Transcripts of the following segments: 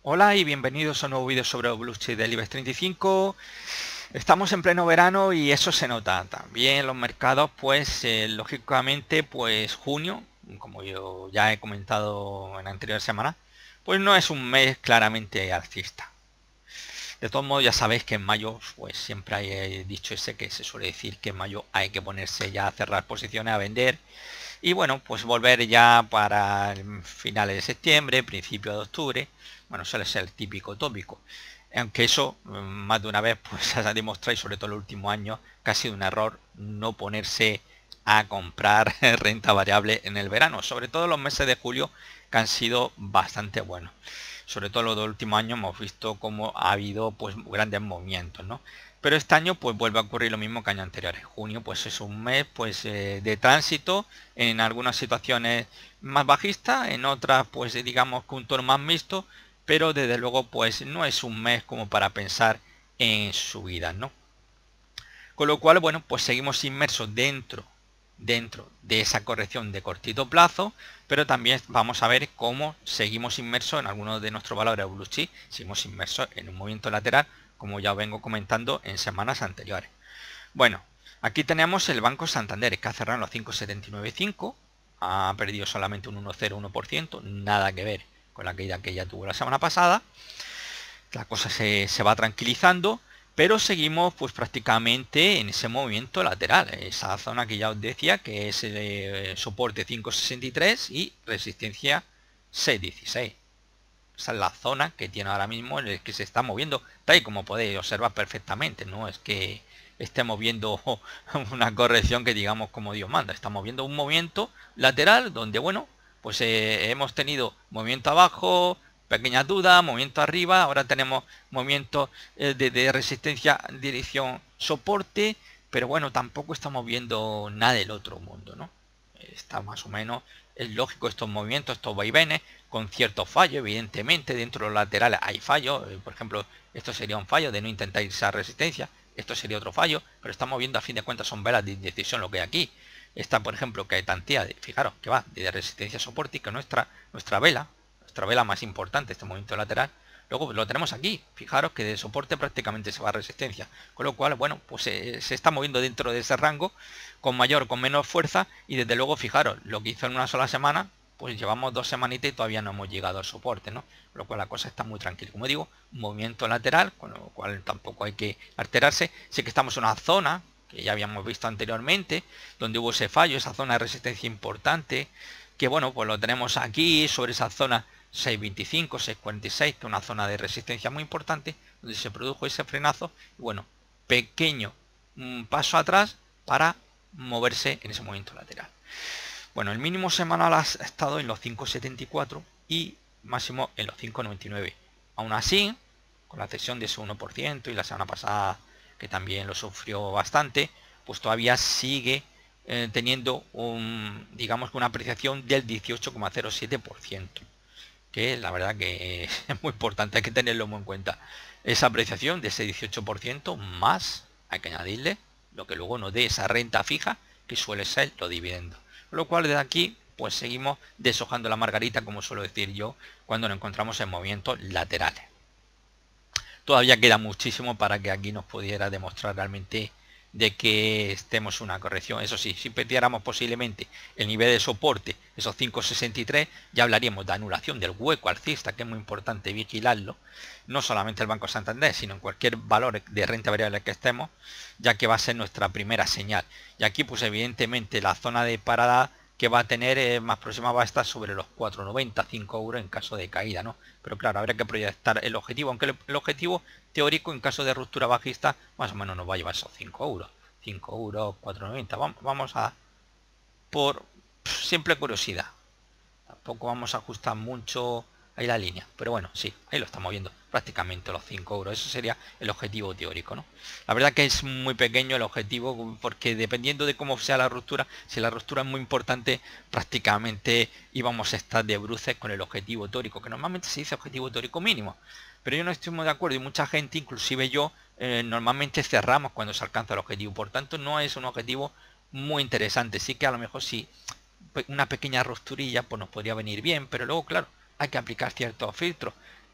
Hola y bienvenidos a un nuevo vídeo sobre el blue chip del IBEX 35. Estamos en pleno verano y eso se nota también los mercados, pues lógicamente pues junio, como yo ya he comentado en la anterior semana, pues no es un mes claramente alcista. De todos modos ya sabéis que en mayo pues siempre hay dicho ese que se suele decir que en mayo hay que ponerse ya a cerrar posiciones, a vender y bueno, pues volver ya para finales de septiembre, principio de octubre. Bueno, suele ser el típico tópico. Aunque eso, más de una vez, pues se ha demostrado, y sobre todo en los últimos años, que ha sido un error no ponerse a comprar renta variable en el verano. Sobre todo los meses de julio, que han sido bastante buenos. Sobre todo los dos últimos años hemos visto cómo ha habido pues grandes movimientos, ¿no? Pero este año pues vuelve a ocurrir lo mismo que años anteriores. Junio pues es un mes pues de tránsito, en algunas situaciones más bajista, en otras pues digamos que un tono más mixto, pero desde luego pues no es un mes como para pensar en subidas, ¿no? Con lo cual, bueno, pues seguimos inmersos dentro de esa corrección de cortito plazo, pero también vamos a ver cómo seguimos inmersos en algunos de nuestros valores blue chip, seguimos inmersos en un movimiento lateral, como ya os vengo comentando en semanas anteriores. Bueno, aquí tenemos el Banco Santander, que ha cerrado en los 5,795, ha perdido solamente un 1,01%, nada que ver con la caída que ya tuvo la semana pasada. La cosa se va tranquilizando, pero seguimos pues prácticamente en ese movimiento lateral, esa zona que ya os decía que es soporte 5,63 y resistencia 6,16. Esa es la zona que tiene ahora mismo en el que se está moviendo, tal y como podéis observar perfectamente. No es que estemos viendo una corrección que digamos como Dios manda, estamos viendo un movimiento lateral donde, bueno, pues hemos tenido movimiento abajo, pequeña duda, movimiento arriba, ahora tenemos movimiento de resistencia, dirección, soporte, pero bueno, tampoco estamos viendo nada del otro mundo, ¿no? Está más o menos, es lógico estos movimientos, estos vaivenes, con ciertos fallos, evidentemente, dentro de los laterales hay fallos, por ejemplo, esto sería un fallo de no intentar irse a resistencia, esto sería otro fallo, pero estamos viendo a fin de cuentas son velas de indecisión lo que hay aquí. Esta, por ejemplo, que tantea, fijaros, que va de resistencia a soporte y que nuestra vela más importante, este movimiento lateral, luego lo tenemos aquí, fijaros que de soporte prácticamente se va a resistencia, con lo cual, bueno, pues se está moviendo dentro de ese rango, con mayor, con menos fuerza, y desde luego, fijaros, lo que hizo en una sola semana, pues llevamos 2 semanitas y todavía no hemos llegado al soporte, ¿no? Con lo cual la cosa está muy tranquila. Como digo, movimiento lateral, con lo cual tampoco hay que alterarse. Sí que estamos en una zona que ya habíamos visto anteriormente, donde hubo ese fallo, esa zona de resistencia importante, que bueno, pues lo tenemos aquí, sobre esa zona 6.25, 6.46, que es una zona de resistencia muy importante, donde se produjo ese frenazo, y bueno, pequeño paso atrás para moverse en ese movimiento lateral. Bueno, el mínimo semanal ha estado en los 5,74 y máximo en los 5,99. Aún así, con la cesión de ese 1% y la semana pasada que también lo sufrió bastante, pues todavía sigue teniendo digamos que una apreciación del 18,07%, que la verdad que es muy importante, hay que tenerlo muy en cuenta. Esa apreciación de ese 18% más hay que añadirle lo que luego nos dé esa renta fija, que suele ser los dividendos. Con lo cual desde aquí pues seguimos deshojando la margarita, como suelo decir yo, cuando nos encontramos en movimientos laterales. Todavía queda muchísimo para que aquí nos pudiera demostrar realmente de que estemos una corrección. Eso sí, si perdiéramos posiblemente el nivel de soporte, esos 5,63, ya hablaríamos de anulación del hueco alcista, que es muy importante vigilarlo, no solamente el Banco Santander, sino en cualquier valor de renta variable que estemos, ya que va a ser nuestra primera señal. Y aquí pues evidentemente la zona de parada que va a tener más próxima va a estar sobre los 4,90, 5 euros en caso de caída, ¿no? Pero claro, habrá que proyectar el objetivo, aunque el objetivo teórico en caso de ruptura bajista más o menos nos va a llevar esos 5 euros. 5 euros, 4,90. Vamos a por simple curiosidad. Tampoco vamos a ajustar mucho ahí la línea. Pero bueno, sí, ahí lo estamos viendo. Prácticamente los 5 euros. Eso sería el objetivo teórico, ¿no? La verdad que es muy pequeño el objetivo porque dependiendo de cómo sea la ruptura, si la ruptura es muy importante, prácticamente íbamos a estar de bruces con el objetivo teórico, que normalmente se dice objetivo teórico mínimo. Pero yo no estoy muy de acuerdo y mucha gente, inclusive yo, normalmente cerramos cuando se alcanza el objetivo. Por tanto, no es un objetivo muy interesante. Sí que a lo mejor sí una pequeña rupturilla pues nos podría venir bien, pero luego claro, hay que aplicar ciertos filtros.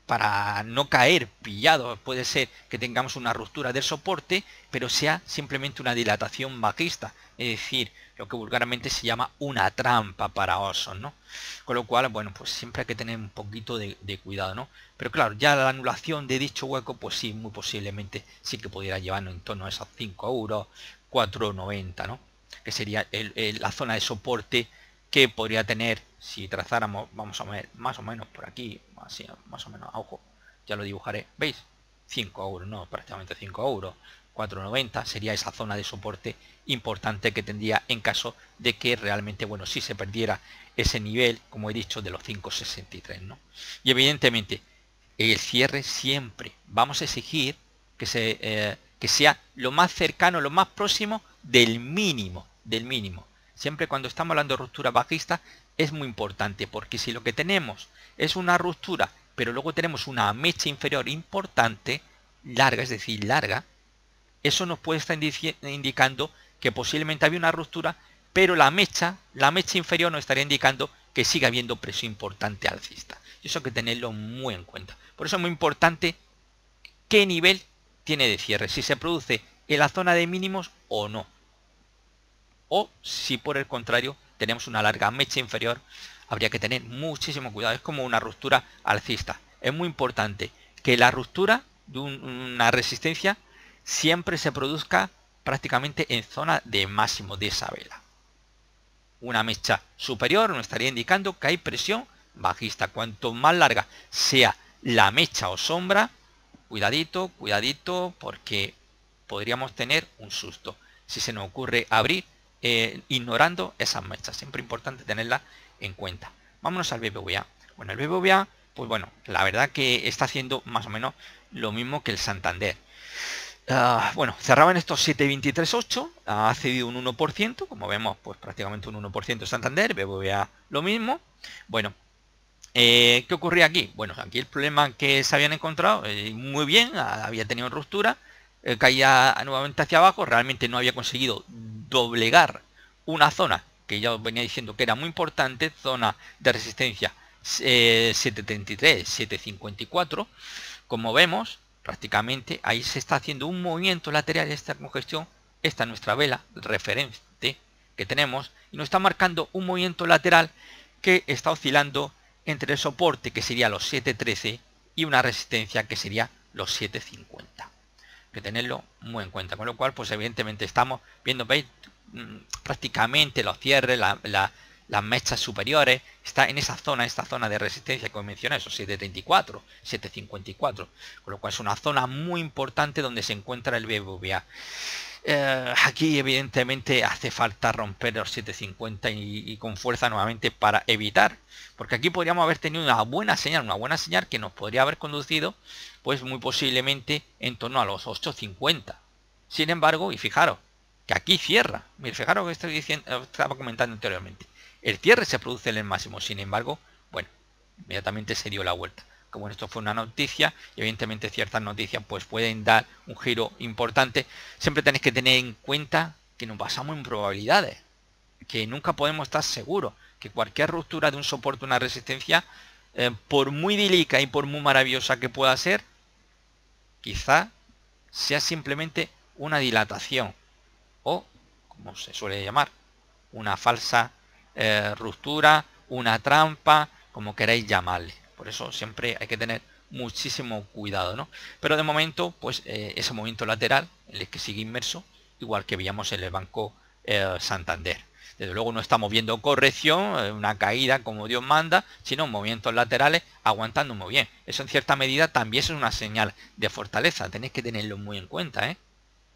para no caer pillado. Puede ser que tengamos una ruptura del soporte, pero sea simplemente una dilatación bajista, es decir, lo que vulgarmente se llama una trampa para osos, ¿no? Con lo cual, bueno, pues siempre hay que tener un poquito de cuidado, ¿no? Pero claro, ya la anulación de dicho hueco, pues sí, muy posiblemente sí que pudiera llevarnos en torno a esos 5 euros, 4,90, ¿no? Que sería la zona de soporte que podría tener si trazáramos, vamos a ver, más o menos por aquí, así, más o menos, ojo, ya lo dibujaré, ¿veis? 5 euros, no, prácticamente 5 euros, 4,90 sería esa zona de soporte importante que tendría en caso de que realmente, bueno, si se perdiera ese nivel, como he dicho, de los 5,63, ¿no? Y evidentemente, el cierre siempre vamos a exigir que sea lo más cercano, lo más próximo del mínimo, Siempre cuando estamos hablando de ruptura bajista es muy importante, porque si lo que tenemos es una ruptura, pero luego tenemos una mecha inferior importante, larga, es decir, larga, eso nos puede estar indicando que posiblemente había una ruptura, pero la mecha inferior nos estaría indicando que sigue habiendo presión importante alcista. Y eso hay que tenerlo muy en cuenta. Por eso es muy importante qué nivel tiene de cierre, si se produce en la zona de mínimos o no. O si por el contrario tenemos una larga mecha inferior, habría que tener muchísimo cuidado. Es como una ruptura alcista. Es muy importante que la ruptura de una resistencia siempre se produzca prácticamente en zona de máximo de esa vela. Una mecha superior nos estaría indicando que hay presión bajista. Cuanto más larga sea la mecha o sombra, cuidadito, cuidadito, porque podríamos tener un susto si se nos ocurre abrir ignorando esas mechas. Siempre importante tenerla en cuenta. Vámonos al BBVA. Bueno, el BBVA, pues bueno, la verdad que está haciendo más o menos lo mismo que el Santander. Bueno, cerraba en estos 7,23,8, ha cedido un 1%, como vemos, pues prácticamente un 1% Santander, BBVA lo mismo. Bueno, ¿qué ocurría aquí? Bueno, aquí el problema que se habían encontrado, muy bien, había tenido ruptura, caía nuevamente hacia abajo, realmente no había conseguido doblegar una zona que ya os venía diciendo que era muy importante, zona de resistencia 7,33, 7,54, como vemos, prácticamente ahí se está haciendo un movimiento lateral de esta congestión. Esta es nuestra vela referente que tenemos y nos está marcando un movimiento lateral que está oscilando entre el soporte, que sería los 7,13, y una resistencia que sería los 7,50. Hay que tenerlo muy en cuenta, con lo cual pues evidentemente estamos viendo, veis, prácticamente los cierres, las mechas superiores, está en esa zona, esta zona de resistencia que os mencioné, esos 7,34, 7,54, con lo cual es una zona muy importante donde se encuentra el BBVA. Aquí evidentemente hace falta romper los 7,50 y con fuerza nuevamente para evitar, porque aquí podríamos haber tenido una buena señal que nos podría haber conducido pues muy posiblemente en torno a los 8,50. Sin embargo, y fijaros que aquí cierra, mira, fijaros que estoy diciendo, estaba comentando anteriormente, el cierre se produce en el máximo, sin embargo, bueno, inmediatamente se dio la vuelta. Como esto fue una noticia, y evidentemente ciertas noticias pues pueden dar un giro importante, siempre tenéis que tener en cuenta que nos basamos en probabilidades, que nunca podemos estar seguros, que cualquier ruptura de un soporte, una resistencia, por muy idílica y por muy maravillosa que pueda ser, quizá sea simplemente una dilatación, o, como se suele llamar, una falsa ruptura, una trampa, como queráis llamarle. Por eso siempre hay que tener muchísimo cuidado, ¿no? Pero de momento, pues ese movimiento lateral, en el que sigue inmerso, igual que veíamos en el Banco Santander. Desde luego no estamos viendo corrección, una caída como Dios manda, sino movimientos laterales aguantando muy bien. Eso en cierta medida también es una señal de fortaleza. Tenéis que tenerlo muy en cuenta, ¿eh?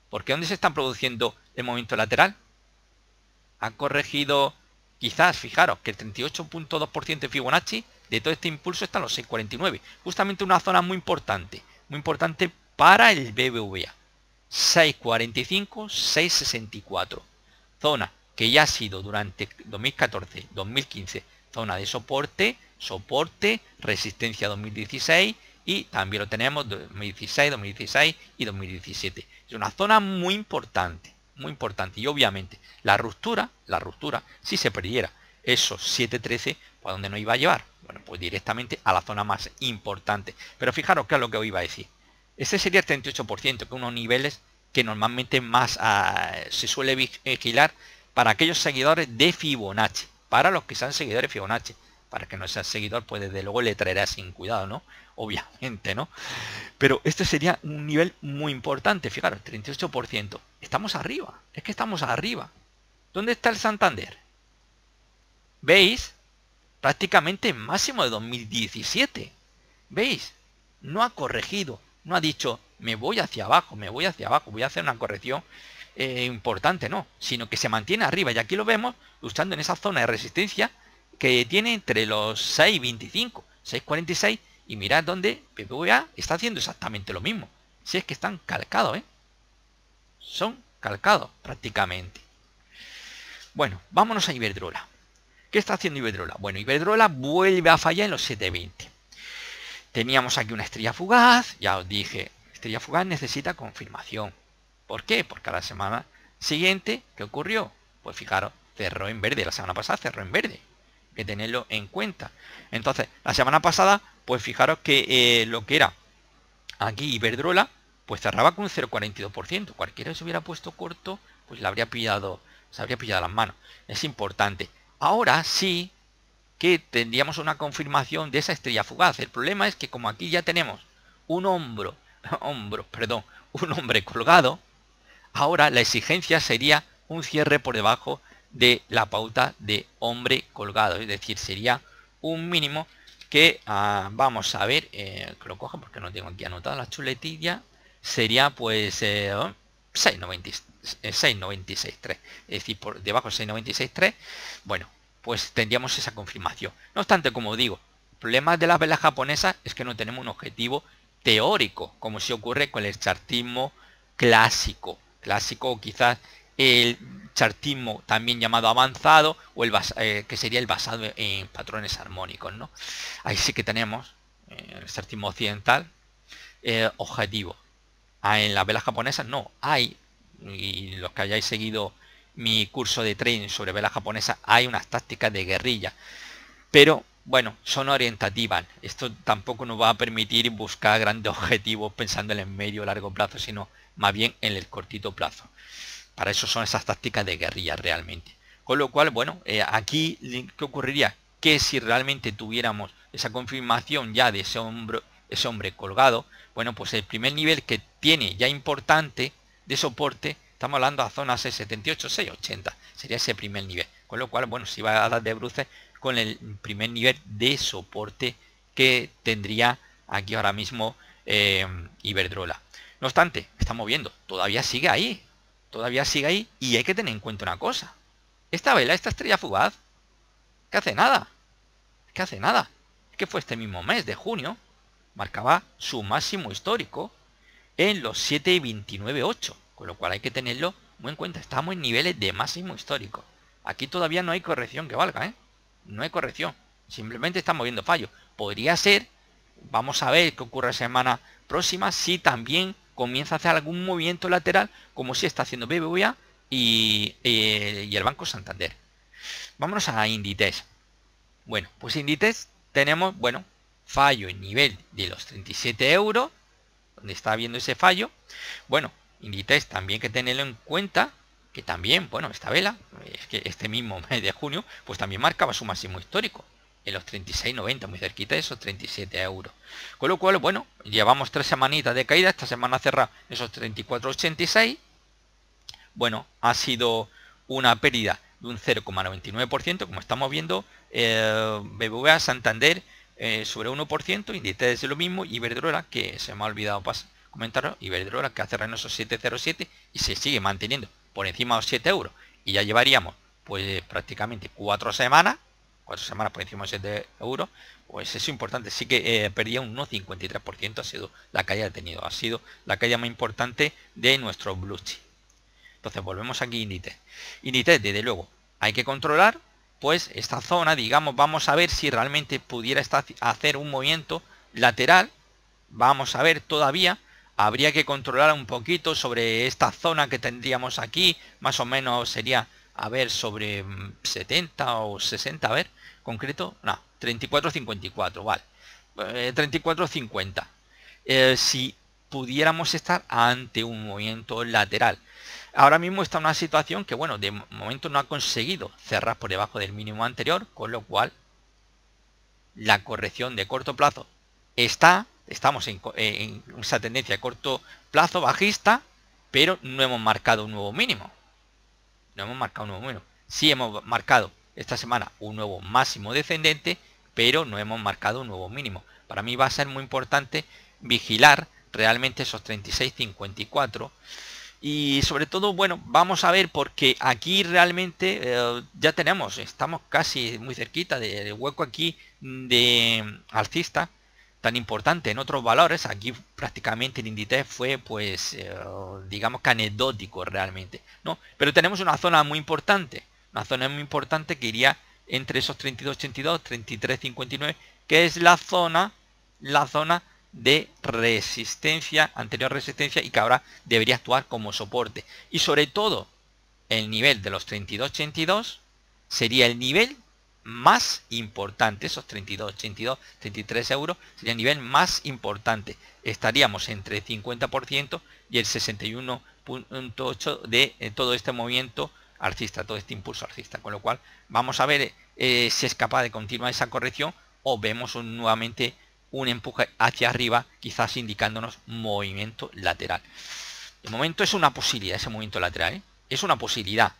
Porque ¿dónde se está produciendo el movimiento lateral? Ha corregido, quizás, fijaros, que el 38,2% de Fibonacci de todo este impulso está en los 6,49. Justamente una zona muy importante para el BBVA. 6,45, 6,64. Zona que ya ha sido durante 2014, 2015, zona de soporte, resistencia 2016 y también lo tenemos 2016, 2016 y 2017. Es una zona muy importante y obviamente la ruptura, si se perdiera esos 7,13, ¿Pues a dónde nos iba a llevar? Bueno, pues directamente a la zona más importante. Pero fijaros que es lo que os iba a decir. Ese sería el 38%, que unos niveles que normalmente más se suele vigilar para aquellos seguidores de Fibonacci. Para los que sean seguidores de Fibonacci. Para que no sean seguidor, pues desde luego le traerá sin cuidado, ¿no? Obviamente, ¿no? Pero este sería un nivel muy importante. Fijaros, 38%. Estamos arriba. Es que estamos arriba. ¿Dónde está el Santander? ¿Veis? Prácticamente máximo de 2017. ¿Veis? No ha corregido. No ha dicho, me voy hacia abajo, voy a hacer una corrección importante, no. Sino que se mantiene arriba. Y aquí lo vemos luchando en esa zona de resistencia que tiene entre los 6.25, 6.46. Y mirad donde BBVA está haciendo exactamente lo mismo. Si es que están calcados, ¿eh? Son calcados prácticamente. Bueno, vámonos a Iberdrola. ¿Qué está haciendo Iberdrola? Bueno, Iberdrola vuelve a fallar en los 7.20. Teníamos aquí una estrella fugaz. Ya os dije, estrella fugaz necesita confirmación. ¿Por qué? Porque a la semana siguiente, ¿qué ocurrió? Pues fijaros, cerró en verde. La semana pasada cerró en verde. Hay que tenerlo en cuenta. Entonces, la semana pasada, pues fijaros que lo que era aquí Iberdrola, pues cerraba con un 0,42%. Cualquiera que se hubiera puesto corto, pues le habría pillado, se habría pillado las manos. Es importante. Ahora sí que tendríamos una confirmación de esa estrella fugaz. El problema es que como aquí ya tenemos un hombre colgado, ahora la exigencia sería un cierre por debajo de la pauta de hombre colgado. Es decir, sería un mínimo que vamos a ver, que lo cojo porque no tengo aquí anotada la chuletilla. Sería pues 6,96,3. Es decir, por debajo de 6,96,3. Bueno, pues tendríamos esa confirmación. No obstante, como digo, el problema de las velas japonesas es que no tenemos un objetivo teórico, como si ocurre con el chartismo clásico. Clásico o quizás el chartismo también llamado avanzado o el que sería el basado en patrones armónicos, ¿no? Ahí sí que tenemos el chartismo occidental objetivo. En las velas japonesas no hay, y los que hayáis seguido mi curso de trading sobre velas japonesas, hay unas tácticas de guerrilla, pero bueno, son orientativas. Esto tampoco nos va a permitir buscar grandes objetivos pensando en el medio o largo plazo, sino más bien en el cortito plazo. Para eso son esas tácticas de guerrilla realmente. Con lo cual, bueno, aquí, ¿qué ocurriría? Que si realmente tuviéramos esa confirmación ya de ese hombre colgado, bueno, pues el primer nivel que tiene ya importante de soporte, estamos hablando a zonas 6,78, 6,80, sería ese primer nivel. Con lo cual, bueno, se va a dar de bruces con el primer nivel de soporte que tendría aquí ahora mismo Iberdrola. No obstante, estamos viendo, todavía sigue ahí y hay que tener en cuenta una cosa. Esta vela, esta estrella fugaz, que hace nada, es que fue este mismo mes de junio, marcaba su máximo histórico en los 7,29,8, con lo cual hay que tenerlo muy en cuenta. Estamos en niveles de máximo histórico. Aquí todavía no hay corrección que valga, ¿eh? No hay corrección, simplemente estamos viendo fallos. Podría ser, vamos a ver qué ocurre la semana próxima, si también comienza a hacer algún movimiento lateral, como si está haciendo BBVA y el Banco Santander. Vámonos a Inditex. Bueno, pues Inditex tenemos, bueno, fallo en nivel de los 37 euros, donde está viendo ese fallo. Bueno, Inditex también hay que tenerlo en cuenta, que también, bueno, esta vela, es que este mismo mes de junio, pues también marcaba su máximo histórico, en los 36,90, muy cerquita de esos 37 euros. Con lo cual, bueno, llevamos 3 semanitas de caída, esta semana cerrado esos 34,86. Bueno, ha sido una pérdida de un 0,99%, como estamos viendo, BBVA, Santander sobre 1%, Inditex es lo mismo, Iberdrola, que se me ha olvidado comentaros, Iberdrola que ha cerrado en esos 7,07 y se sigue manteniendo por encima de los 7 euros, y ya llevaríamos pues prácticamente 4 semanas por encima de 7 euros, pues es importante. Sí que perdía un 1,53%, ha sido la caída que ha tenido, ha sido la caída más importante de nuestro blue chip. Entonces volvemos aquí a Inditex. Inditex, desde luego, hay que controlar pues esta zona, digamos, vamos a ver si realmente pudiera hacer un movimiento lateral. Vamos a ver todavía, habría que controlar un poquito sobre esta zona que tendríamos aquí, más o menos sería a ver, sobre 70 o 60, a ver, concreto, no, 34,54, vale, 34,50. Si pudiéramos estar ante un movimiento lateral. Ahora mismo está en una situación que, bueno, de momento no ha conseguido cerrar por debajo del mínimo anterior, con lo cual la corrección de corto plazo estamos en esa tendencia de corto plazo bajista, pero no hemos marcado un nuevo mínimo. No hemos marcado un nuevo mínimo. Sí hemos marcado esta semana un nuevo máximo descendente, pero no hemos marcado un nuevo mínimo. Para mí va a ser muy importante vigilar realmente esos 36,54. Y sobre todo, bueno, vamos a ver, porque aquí realmente ya estamos casi muy cerquita del hueco aquí de alcista tan importante en otros valores. Aquí prácticamente el índice fue, pues, digamos que anecdótico realmente, ¿no? Pero tenemos una zona muy importante que iría entre esos 32,82, 33,59, que es la zona de resistencia, anterior resistencia, y que ahora debería actuar como soporte. Y sobre todo, el nivel de los 32,82 sería el nivel más importante. Esos 32,82, 33 euros sería el nivel más importante. Estaríamos entre el 50% y el 61,8 de todo este movimiento alcista, todo este impulso alcista. Con lo cual, vamos a ver si es capaz de continuar esa corrección o vemos nuevamente un empuje hacia arriba, quizás indicándonos movimiento lateral. De momento es una posibilidad ese movimiento lateral, ¿eh? Es una posibilidad.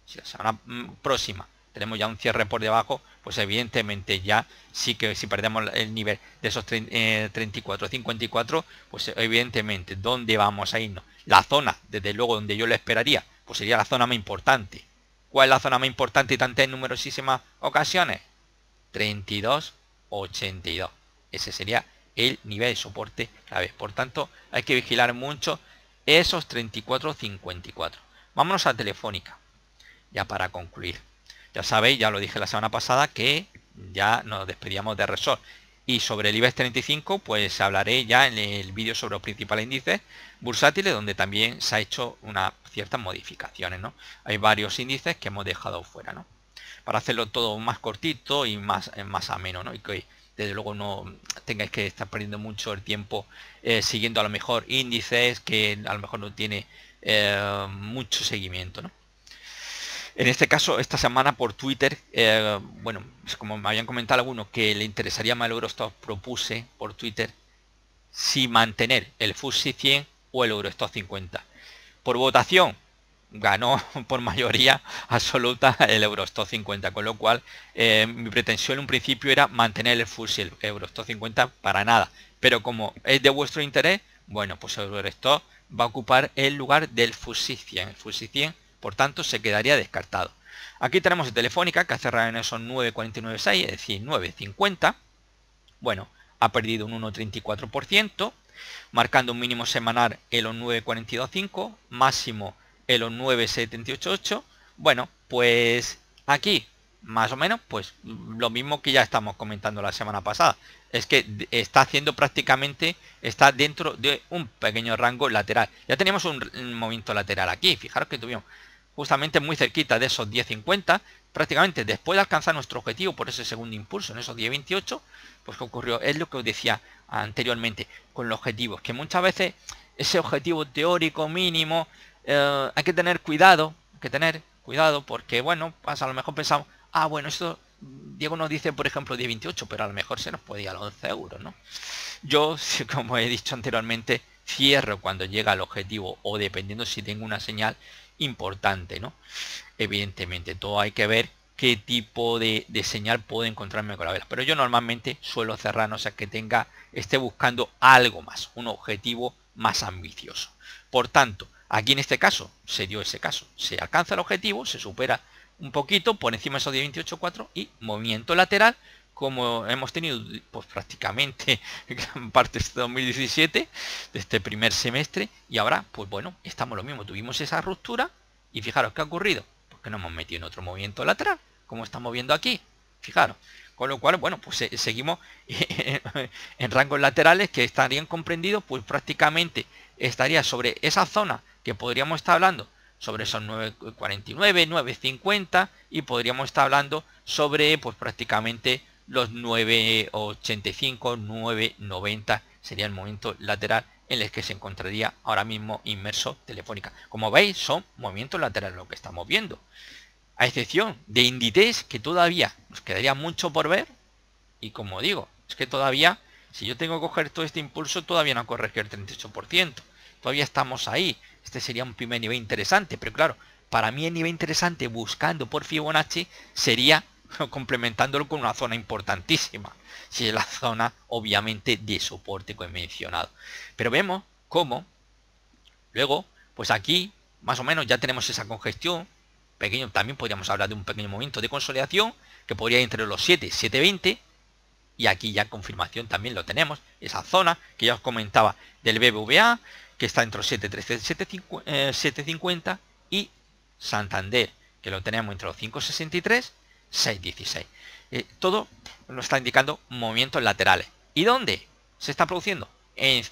Si la semana próxima tenemos ya un cierre por debajo, pues evidentemente ya sí que si perdemos el nivel de esos 34,54, pues evidentemente, ¿dónde vamos a irnos? La zona, desde luego, donde yo lo esperaría, pues sería la zona más importante. ¿Cuál es la zona más importante y tantas en numerosísimas ocasiones? 32,82. Ese sería el nivel de soporte clave. Por tanto, hay que vigilar mucho esos 34,54. Vámonos a Telefónica, ya para concluir. Ya sabéis, ya lo dije la semana pasada, que ya nos despedíamos de Repsol. Y sobre el IBEX 35, pues hablaré ya en el vídeo sobre los principales índices bursátiles, donde también se ha hecho unas ciertas modificaciones, ¿no? Hay varios índices que hemos dejado fuera, ¿no? Para hacerlo todo más cortito y más ameno, ¿no? Y que desde luego no tengáis que estar perdiendo mucho el tiempo siguiendo a lo mejor índices que a lo mejor no tiene mucho seguimiento, ¿no? En este caso, esta semana por Twitter, bueno, como me habían comentado algunos que le interesaría más el Eurostoxx, propuse por Twitter si mantener el FTSE 100 o el Eurostoxx 50. Por votación, ganó por mayoría absoluta el Eurostoxx 50, con lo cual mi pretensión en un principio era mantener el FTSE, el Eurostoxx 50 para nada. Pero como es de vuestro interés, bueno, pues el Eurostoxx va a ocupar el lugar del FTSE 100. El FTSE 100, por tanto, se quedaría descartado. Aquí tenemos el Telefónica, que ha cerrado en esos 9,49,6, es decir, 9,50. Bueno, ha perdido un 1,34%, marcando un mínimo semanal en los 9,42,5, máximo en los 9,788. Bueno, pues aquí, más o menos, pues lo mismo que ya estamos comentando la semana pasada. Es que está haciendo prácticamente, está dentro de un pequeño rango lateral. Ya teníamos un movimiento lateral aquí. Fijaros que tuvimos justamente muy cerquita de esos 10,50, prácticamente después de alcanzar nuestro objetivo por ese segundo impulso en esos 10,28, pues ¿qué ocurrió? Es lo que os decía anteriormente con los objetivos, que muchas veces ese objetivo teórico mínimo hay que tener cuidado, porque bueno, pues a lo mejor pensamos, bueno, esto Diego nos dice por ejemplo 10,28, pero a lo mejor se nos puede ir a los 11 euros, ¿no? Yo, como he dicho anteriormente, cierro cuando llega al objetivo o dependiendo si tengo una señal importante, ¿no? Evidentemente, todo hay que ver qué tipo de señal puedo encontrarme con la vela. Pero yo normalmente suelo cerrar, no sea que esté buscando algo más, un objetivo más ambicioso. Por tanto, aquí en este caso se dio ese caso. Se alcanza el objetivo, se supera un poquito por encima de esos 10,28,4 y movimiento lateral, como hemos tenido pues prácticamente gran parte de este 2017, de este primer semestre, y ahora pues bueno, estamos lo mismo, tuvimos esa ruptura y fijaros qué ha ocurrido, porque nos hemos metido en otro movimiento lateral, como estamos viendo aquí, fijaros, con lo cual bueno, pues seguimos en rangos laterales que estarían comprendidos, pues prácticamente estaría sobre esa zona que podríamos estar hablando sobre esos 9,49, 9,50 y podríamos estar hablando sobre pues prácticamente los 9,85, 9,90 sería el movimiento lateral en el que se encontraría ahora mismo inmerso Telefónica. Como veis, son movimientos laterales lo que estamos viendo. A excepción de Inditex, que todavía nos quedaría mucho por ver. Y como digo, es que todavía, si yo tengo que coger todo este impulso, todavía no ha corregido el 38%. Todavía estamos ahí. Este sería un primer nivel interesante. Pero claro, para mí el nivel interesante buscando por Fibonacci sería complementándolo con una zona importantísima. Si es la zona, obviamente, de soporte que he mencionado. Pero vemos cómo luego, pues aquí, más o menos, ya tenemos esa congestión. Pequeño, también podríamos hablar de un pequeño momento de consolidación que podría ir entre los 7 y 7,20. Y aquí ya confirmación también lo tenemos. Esa zona que ya os comentaba del BBVA, que está entre los 7,13 y 7,50. Y Santander, que lo tenemos entre los 5,63 y 6,16. Todo nos está indicando movimientos laterales. ¿Y dónde se está produciendo? En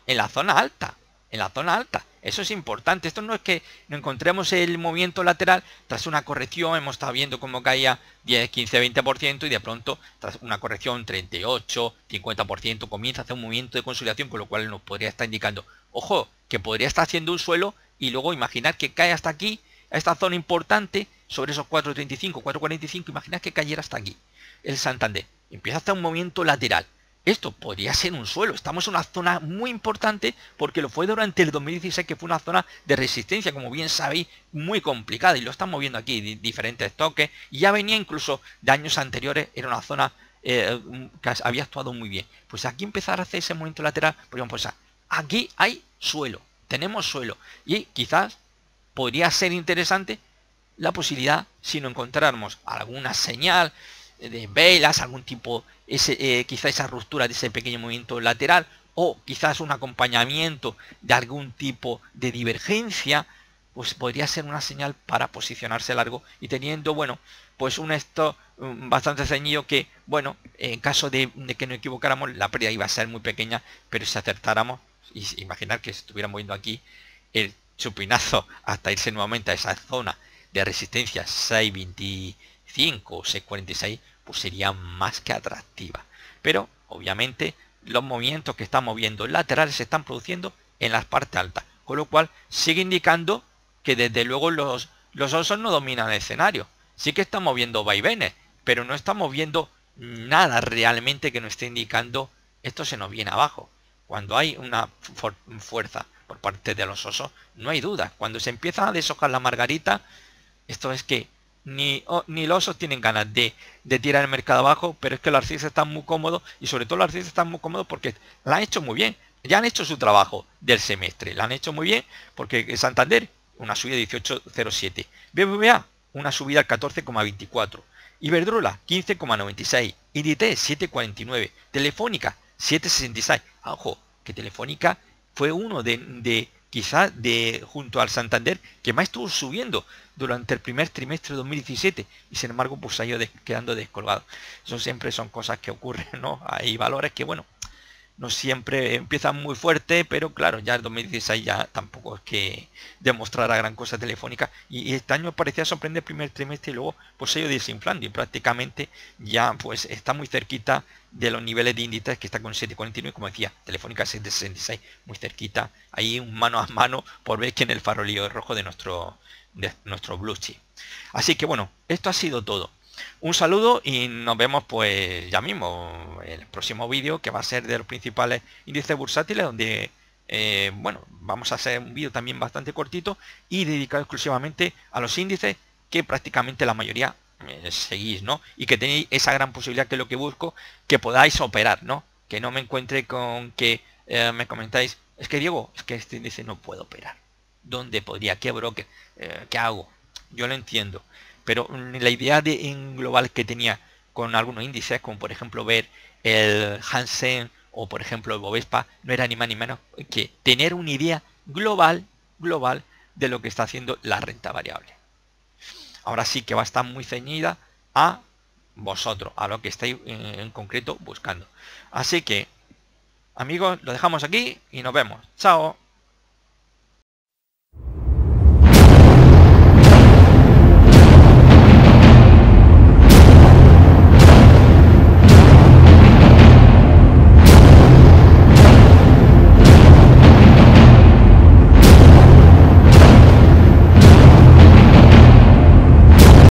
la zona alta. En la zona alta. Eso es importante. Esto no es que no encontremos el movimiento lateral tras una corrección. Hemos estado viendo cómo caía 10, 15, 20% y de pronto tras una corrección 38, 50% comienza a hacer un movimiento de consolidación, con lo cual nos podría estar indicando, ojo, que podría estar haciendo un suelo y luego imaginar que cae hasta aquí, a esta zona importante, sobre esos 4,35, 4,45, imaginad que cayera hasta aquí el Santander. Empieza a hacer un movimiento lateral. Esto podría ser un suelo. Estamos en una zona muy importante porque lo fue durante el 2016, que fue una zona de resistencia, como bien sabéis, muy complicada. Y lo estamos viendo aquí, diferentes toques. Y ya venía incluso de años anteriores, era una zona que había actuado muy bien. Pues aquí empezar a hacer ese movimiento lateral, podríamos pensar, aquí hay suelo, tenemos suelo. Y quizás podría ser interesante la posibilidad, si no encontráramos alguna señal de velas, algún tipo, quizá esa ruptura de ese pequeño movimiento lateral, o quizás un acompañamiento de algún tipo de divergencia, pues podría ser una señal para posicionarse largo y teniendo, bueno, pues un esto bastante ceñido que, bueno, en caso de que no equivocáramos, la pérdida iba a ser muy pequeña, pero si acertáramos, y imaginar que estuviéramos viendo aquí el chupinazo hasta irse nuevamente a esa zona de resistencia 6,25 o 6,46, pues sería más que atractiva. Pero obviamente los movimientos que estamos viendo laterales se están produciendo en las partes altas, con lo cual sigue indicando que desde luego los osos no dominan el escenario. Sí que estamos viendo vaivenes, pero no estamos viendo nada realmente que nos esté indicando esto se nos viene abajo. Cuando hay una fuerza por parte de los osos, no hay duda. Cuando se empieza a deshojar la margarita, esto es que ni los osos tienen ganas de tirar el mercado abajo, pero es que los arcistas están muy cómodos y sobre todo los arcistas están muy cómodos porque la han hecho muy bien. Ya han hecho su trabajo del semestre, la han hecho muy bien porque Santander, una subida de 18,07. BBVA, una subida al 14,24. Iberdrola, 15,96. Inditex, 7,49. Telefónica, 7,66. Ojo, que Telefónica fue uno quizás junto al Santander que más estuvo subiendo durante el primer trimestre de 2017 y sin embargo pues ha ido quedando descolgado. Eso siempre son cosas que ocurren, ¿no? Hay valores que, bueno, no siempre empiezan muy fuerte, pero claro, ya el 2016 ya tampoco es que demostrara gran cosa Telefónica y este año parecía sorprender el primer trimestre y luego pues se ha ido desinflando y prácticamente ya pues está muy cerquita de los niveles de índices, que está con 7,49, como decía, Telefónica 7,66, muy cerquita, ahí un mano a mano por ver que en el farolillo rojo de nuestro blue chip. Así que bueno, esto ha sido todo. Un saludo y nos vemos pues ya mismo en el próximo vídeo, que va a ser de los principales índices bursátiles, donde bueno, vamos a hacer un vídeo también bastante cortito y dedicado exclusivamente a los índices que prácticamente la mayoría seguís, ¿no? Y que tenéis esa gran posibilidad, que es lo que busco, que podáis operar, ¿no? Que no me encuentre con que me comentáis, es que Diego, es que este índice no puedo operar. ¿Dónde podría? ¿Qué broker? ¿Qué hago? Yo lo entiendo. Pero la idea en global que tenía con algunos índices, como por ejemplo ver el Hansen o por ejemplo el Bovespa, no era ni más ni menos que tener una idea global de lo que está haciendo la renta variable. Ahora sí que va a estar muy ceñida a vosotros, a lo que estáis en concreto buscando. Así que, amigos, lo dejamos aquí y nos vemos. Chao.